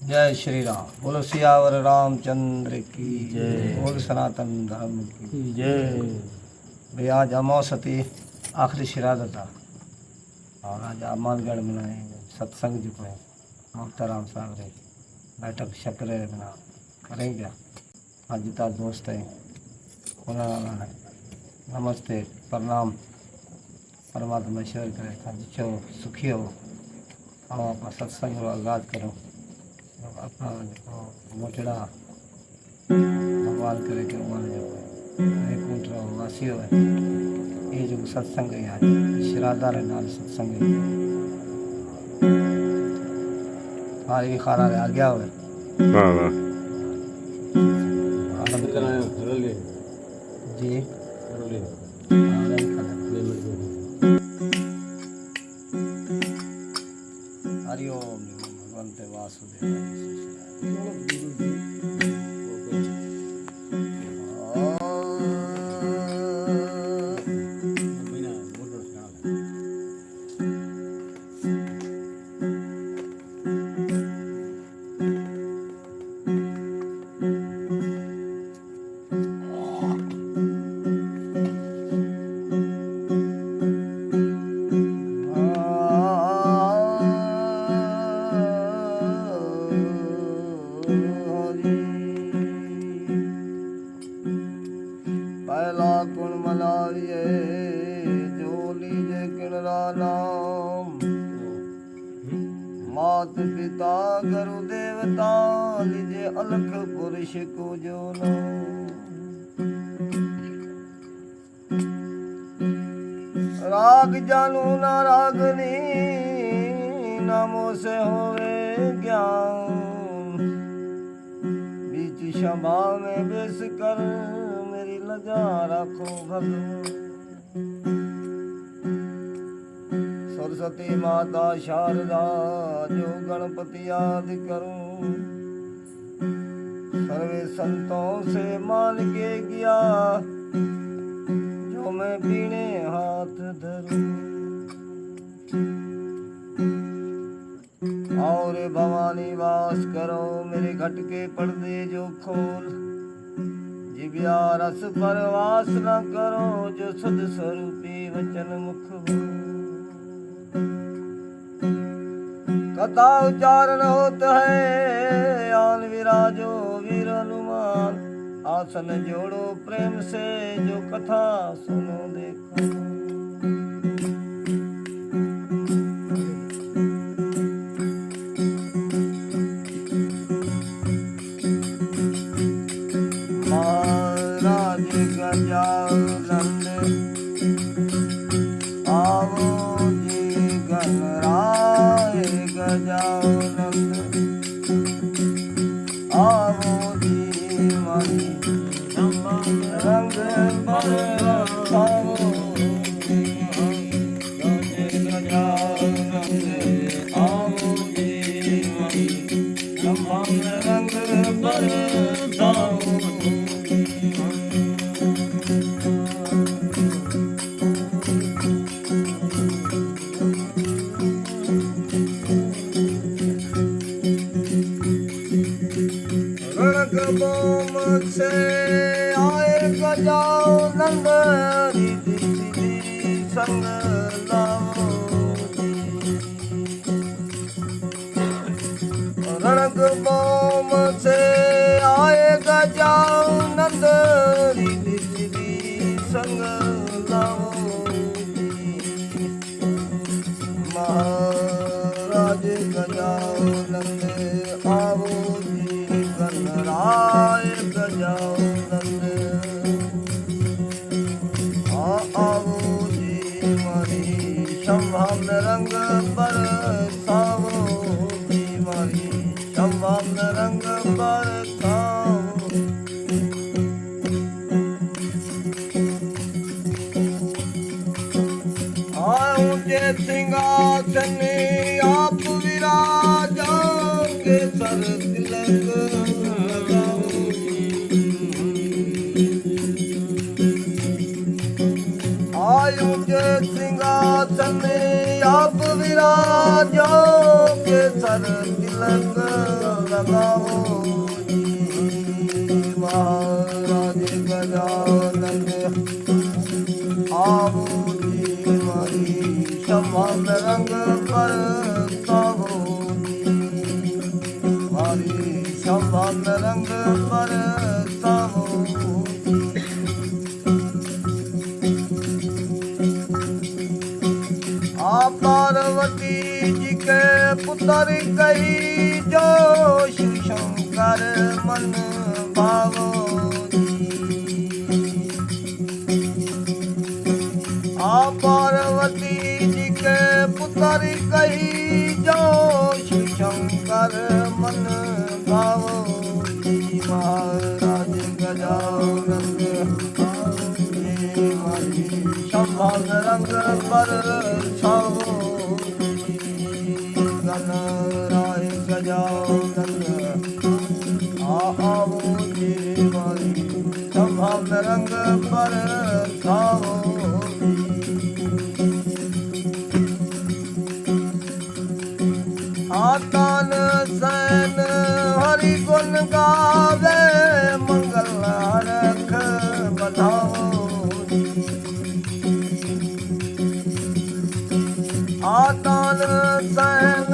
जय श्री राम। बोलो सियावर रामचंद्र की जय। बोल सनातन धर्म की जय। भाई आज अमावस्या आखिरी श्राद्ध था और आज अमानगढ़ में सत्संग जो है मुक्ताराम साहब रे बैठक शक्र बना करेंगे। आज जितना दोस्त है उन्होंने नमस्ते प्रणाम परमात्मा ईश्वर करे अच्छो सुखी हो और अपना सत्संग रो आगाज करो अपना मोटड़ा भगवान करे कि उन्होंने जो एक ऊँटरा वासी हो ये जो सत्संग है आज श्राद्धा रे नाल सत्संग है हमारी खाना रे आ गया हो वाह वाह जी हरिओम भगवंते वासुदेव। पहला कुण मनाविए जो लीजे किणरा नाम मात पिता गुरु देवता लीजे अलख पुरुष को जो नाम राग जानू ना रागनी नामों से होवे ज्ञान बीच क्षमा में बेस कर मेरी लजा रखो भगवान। सरस्वती माता शारदा जो गणपति आदि करूं सर्वे संतों से मान के गया जो मैं पीने हाथ धरूं और भवानी वास करो मेरे घट के पर्दे जो खोल जिव्या रस पर वास न करो जो सुध स्वरूपी वचन मुख बोल। कथा उच्चारण होता है आन विराजो वीर हनुमान आसन जोड़ो प्रेम से जो कथा सुनो देखो। महाराज गजानंद आवो जी गणराय गजानंद आवो जी मणि रंग आवो जी गजानंद आवो जी मणि रंग बरसाओ। बोम से आए गजानंद रिद्धि संग लाओ रणक बोम से आए गजानंद रिद्धि संग लाओ महाराज गजानंद आवो गणराय गजानंद आवो जी मणि संभव रंग बरसाओ जी मणि संभव रंग बरसाओ। ऊंचे सिंहासन आप विराजो के सर तिलक आयु के सिंहासन आप विराजो के सर तिलक लगाओ जी। महाराज गजानन आओ जी, मारी क्षमा रंग पर ताओ जी, मारी क्षमा रंग पर ताओ जी। आ पार्वती जी के पुत्र कही जो शिव शंकर मन भावो जी। आ पार्वती जी के पुत्र कही जो शिव शंकर मन भावो जी। महाराज गजानन क्षमा रंग पर छाओ गणराय गजानन आओ जी, मारी क्षमा रंग पर छाओ। आतान सैन हरि गुण गावे, मंगल हरख बधाओ। आतान सैन